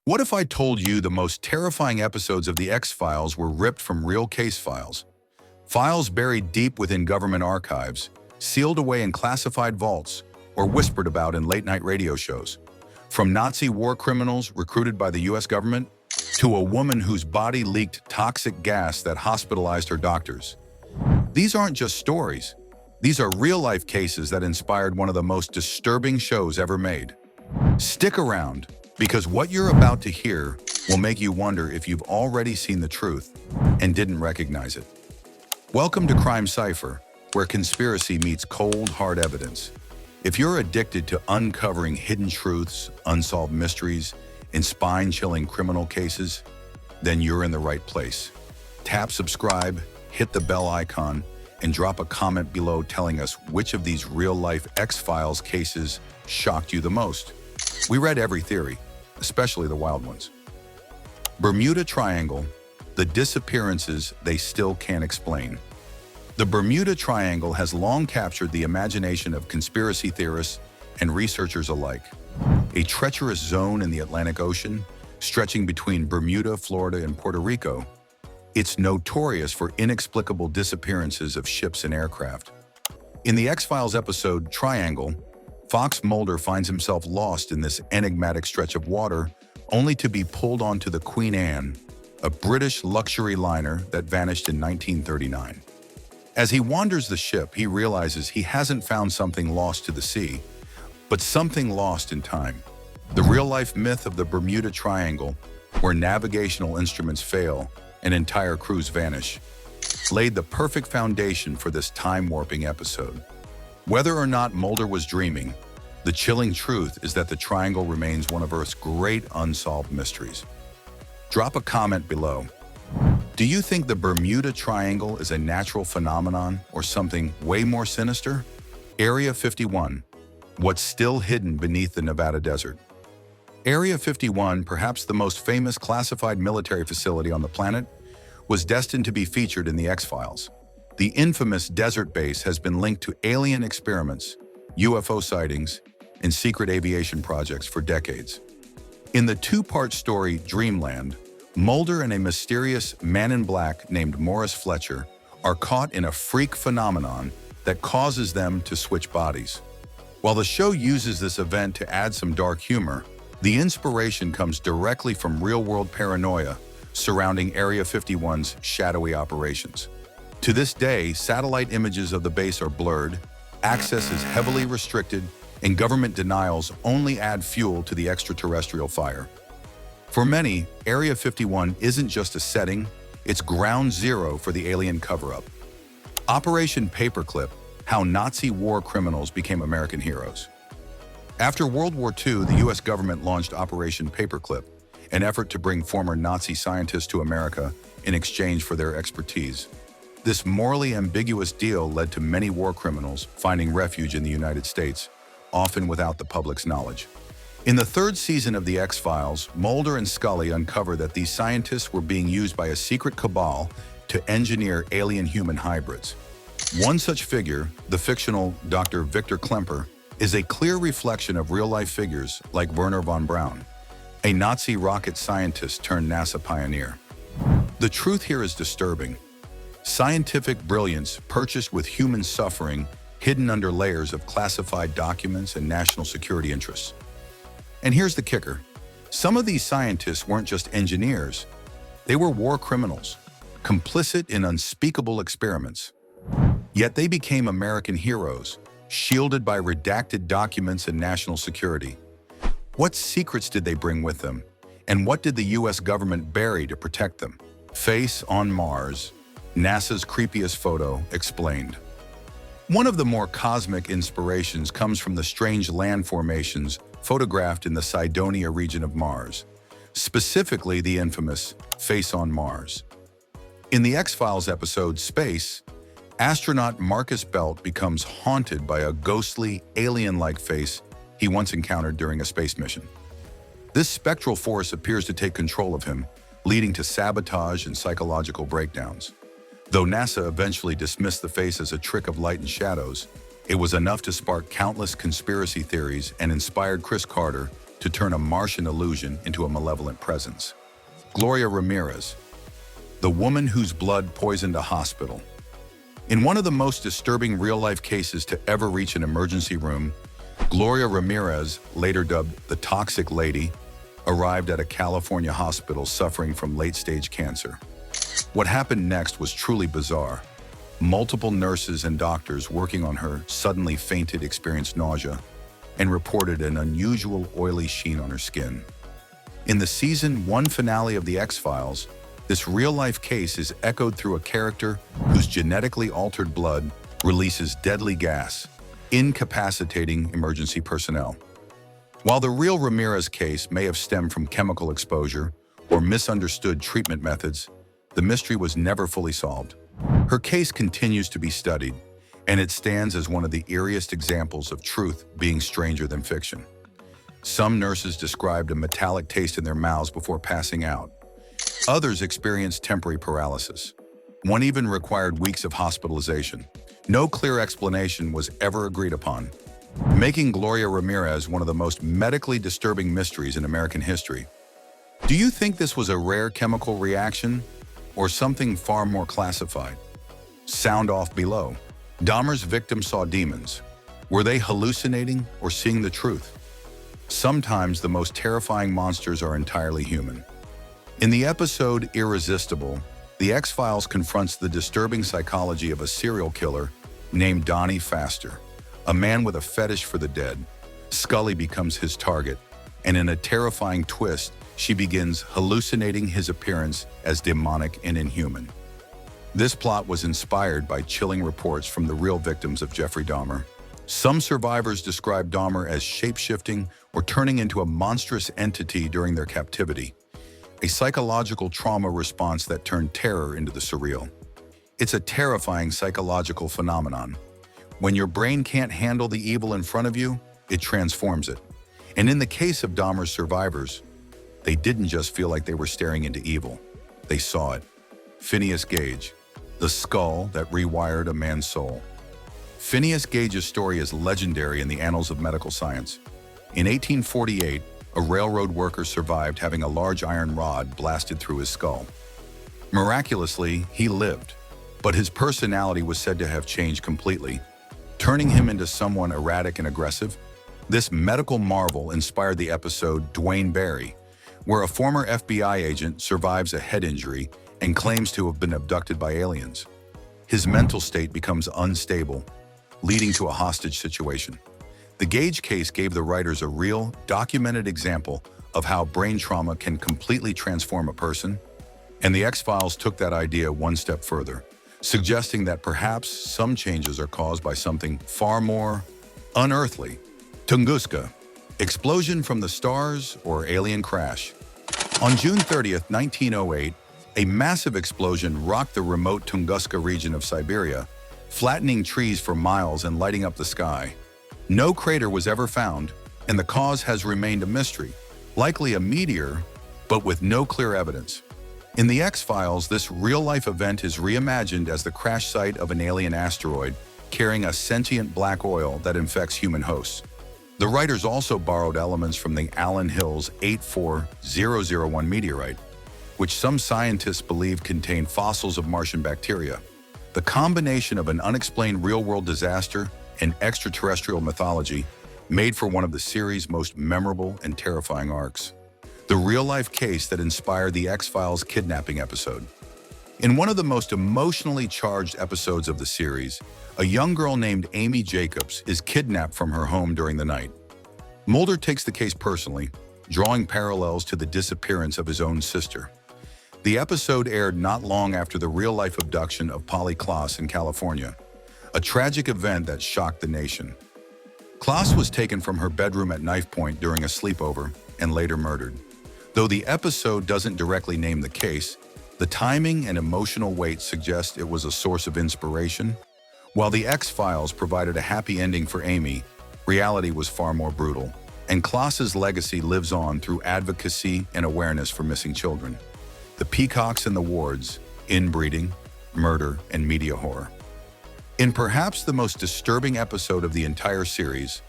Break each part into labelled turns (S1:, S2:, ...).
S1: What if I told you the most terrifying episodes of The X-Files were ripped from real case files? Files buried deep within government archives, sealed away in classified vaults, or whispered about in late-night radio shows. From Nazi war criminals recruited by the US government, to a woman whose body leaked toxic gas that hospitalized her doctors. These aren't just stories. These are real-life cases that inspired one of the most disturbing shows ever made. Stick around, because what you're about to hear will make you wonder if you've already seen the truth and didn't recognize it. Welcome to Crime Cipher, where conspiracy meets cold, hard evidence. If you're addicted to uncovering hidden truths, unsolved mysteries, and spine-chilling criminal cases, then you're in the right place. Tap subscribe, hit the bell icon, and drop a comment below telling us which of these real-life X-Files cases shocked you the most. We read every theory, especially the wild ones. Bermuda Triangle, the disappearances they still can't explain. The Bermuda Triangle has long captured the imagination of conspiracy theorists and researchers alike. A treacherous zone in the Atlantic Ocean, stretching between Bermuda, Florida, and Puerto Rico, it's notorious for inexplicable disappearances of ships and aircraft. In the X-Files episode Triangle, Fox Mulder finds himself lost in this enigmatic stretch of water, only to be pulled onto the Queen Anne, a British luxury liner that vanished in 1939. As he wanders the ship, he realizes he hasn't found something lost to the sea, but something lost in time. The real-life myth of the Bermuda Triangle, where navigational instruments fail and entire crews vanish, laid the perfect foundation for this time-warping episode. Whether or not Mulder was dreaming, the chilling truth is that the Triangle remains one of Earth's great unsolved mysteries. Drop a comment below. Do you think the Bermuda Triangle is a natural phenomenon or something way more sinister? Area 51. What's still hidden beneath the Nevada desert? Area 51, perhaps the most famous classified military facility on the planet, was destined to be featured in the X-Files. The infamous desert base has been linked to alien experiments, UFO sightings, and secret aviation projects for decades. In the two-part story Dreamland, Mulder and a mysterious man in black named Morris Fletcher are caught in a freak phenomenon that causes them to switch bodies. While the show uses this event to add some dark humor, the inspiration comes directly from real-world paranoia surrounding Area 51's shadowy operations. To this day, satellite images of the base are blurred, access is heavily restricted, and government denials only add fuel to the extraterrestrial fire. For many, Area 51 isn't just a setting, it's ground zero for the alien cover-up. Operation Paperclip, how Nazi war criminals became American heroes. After World War II, the US government launched Operation Paperclip, an effort to bring former Nazi scientists to America in exchange for their expertise. This morally ambiguous deal led to many war criminals finding refuge in the United States, often without the public's knowledge. In the third season of The X-Files, Mulder and Scully uncover that these scientists were being used by a secret cabal to engineer alien-human hybrids. One such figure, the fictional Dr. Victor Klemper, is a clear reflection of real-life figures like Wernher von Braun, a Nazi rocket scientist turned NASA pioneer. The truth here is disturbing. Scientific brilliance purchased with human suffering hidden under layers of classified documents and national security interests. And here's the kicker. Some of these scientists weren't just engineers. They were war criminals, complicit in unspeakable experiments. Yet they became American heroes, shielded by redacted documents and national security. What secrets did they bring with them? And what did the US government bury to protect them? Face on Mars, NASA's creepiest photo, explained. One of the more cosmic inspirations comes from the strange land formations photographed in the Cydonia region of Mars, specifically the infamous Face on Mars. In the X-Files episode Space, astronaut Marcus Belt becomes haunted by a ghostly, alien-like face he once encountered during a space mission. This spectral force appears to take control of him, leading to sabotage and psychological breakdowns. Though NASA eventually dismissed the face as a trick of light and shadows, it was enough to spark countless conspiracy theories and inspired Chris Carter to turn a Martian illusion into a malevolent presence. Gloria Ramirez, the woman whose blood poisoned a hospital. In one of the most disturbing real-life cases to ever reach an emergency room, Gloria Ramirez, later dubbed the Toxic Lady, arrived at a California hospital suffering from late-stage cancer. What happened next was truly bizarre. Multiple nurses and doctors working on her suddenly fainted, experienced nausea, and reported an unusual oily sheen on her skin. In the Season 1 finale of The X-Files, this real-life case is echoed through a character whose genetically altered blood releases deadly gas, incapacitating emergency personnel. While the real Ramirez case may have stemmed from chemical exposure or misunderstood treatment methods, the mystery was never fully solved. Her case continues to be studied, and it stands as one of the eeriest examples of truth being stranger than fiction. Some nurses described a metallic taste in their mouths before passing out. Others experienced temporary paralysis. One even required weeks of hospitalization. No clear explanation was ever agreed upon, making Gloria Ramirez one of the most medically disturbing mysteries in American history. Do you think this was a rare chemical reaction or something far more classified? Sound off below. Dahmer's victims saw demons. Were they hallucinating or seeing the truth? Sometimes the most terrifying monsters are entirely human. In the episode Irresistible, The X-Files confronts the disturbing psychology of a serial killer named Donnie Pfaster, a man with a fetish for the dead. Scully becomes his target, and in a terrifying twist, she begins hallucinating his appearance as demonic and inhuman. This plot was inspired by chilling reports from the real victims of Jeffrey Dahmer. Some survivors described Dahmer as shape-shifting or turning into a monstrous entity during their captivity, a psychological trauma response that turned terror into the surreal. It's a terrifying psychological phenomenon. When your brain can't handle the evil in front of you, it transforms it. And in the case of Dahmer's survivors, they didn't just feel like they were staring into evil. They saw it. Phineas Gage, the skull that rewired a man's soul. Phineas Gage's story is legendary in the annals of medical science. In 1848, a railroad worker survived having a large iron rod blasted through his skull. Miraculously, he lived, but his personality was said to have changed completely, turning him into someone erratic and aggressive. This medical marvel inspired the episode Dwayne Barry, where a former FBI agent survives a head injury and claims to have been abducted by aliens. His mental state becomes unstable, leading to a hostage situation. The Gage case gave the writers a real, documented example of how brain trauma can completely transform a person, and the X-Files took that idea one step further, suggesting that perhaps some changes are caused by something far more unearthly. Tunguska, explosion from the stars or alien crash. On June 30th, 1908, a massive explosion rocked the remote Tunguska region of Siberia, flattening trees for miles and lighting up the sky. No crater was ever found, and the cause has remained a mystery, likely a meteor, but with no clear evidence. In The X-Files, this real-life event is reimagined as the crash site of an alien asteroid carrying a sentient black oil that infects human hosts. The writers also borrowed elements from the Allen Hills 84001 meteorite, which some scientists believe contained fossils of Martian bacteria. The combination of an unexplained real-world disaster and extraterrestrial mythology made for one of the series' most memorable and terrifying arcs. The real-life case that inspired the X-Files kidnapping episode. In one of the most emotionally charged episodes of the series, a young girl named Amy Jacobs is kidnapped from her home during the night. Mulder takes the case personally, drawing parallels to the disappearance of his own sister. The episode aired not long after the real-life abduction of Klaas in California, a tragic event that shocked the nation. Klaas was taken from her bedroom at knife point during a sleepover and later murdered. Though the episode doesn't directly name the case, the timing and emotional weight suggest it was a source of inspiration. While the X-Files provided a happy ending for Amy, reality was far more brutal, and Klaas's legacy lives on through advocacy and awareness for missing children. The Peacocks and the Wards, inbreeding, murder, and media horror. In perhaps the most disturbing episode of the entire series,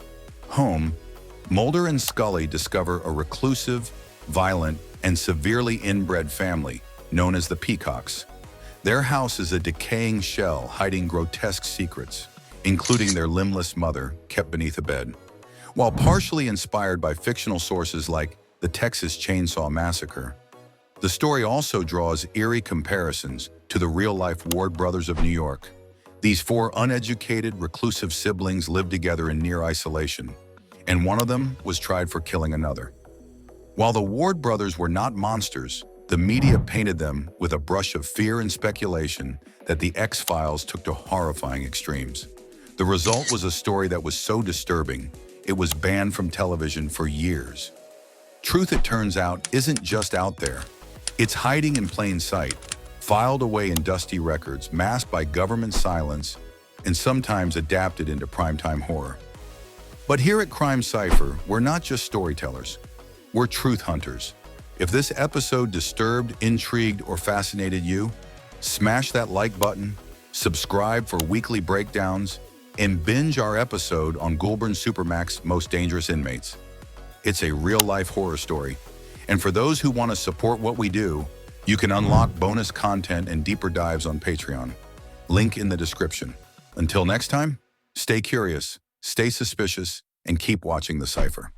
S1: Home, Mulder and Scully discover a reclusive, violent, and severely inbred family known as the Peacocks. Their house is a decaying shell hiding grotesque secrets, including their limbless mother kept beneath a bed. While partially inspired by fictional sources like the Texas Chainsaw Massacre, the story also draws eerie comparisons to the real-life Ward brothers of New York. These four uneducated, reclusive siblings lived together in near isolation, and one of them was tried for killing another. While the Ward brothers were not monsters, the media painted them with a brush of fear and speculation that the X-Files took to horrifying extremes. The result was a story that was so disturbing, it was banned from television for years. Truth, it turns out, isn't just out there. It's hiding in plain sight, filed away in dusty records, masked by government silence, and sometimes adapted into primetime horror. But here at Crime Cipher, we're not just storytellers. We're truth hunters. If this episode disturbed, intrigued, or fascinated you, smash that like button, subscribe for weekly breakdowns, and binge our episode on Goulburn Supermac's Most Dangerous Inmates. It's a real-life horror story, and for those who want to support what we do, you can unlock bonus content and deeper dives on Patreon. Link in the description. Until next time, stay curious, stay suspicious, and keep watching The Cipher.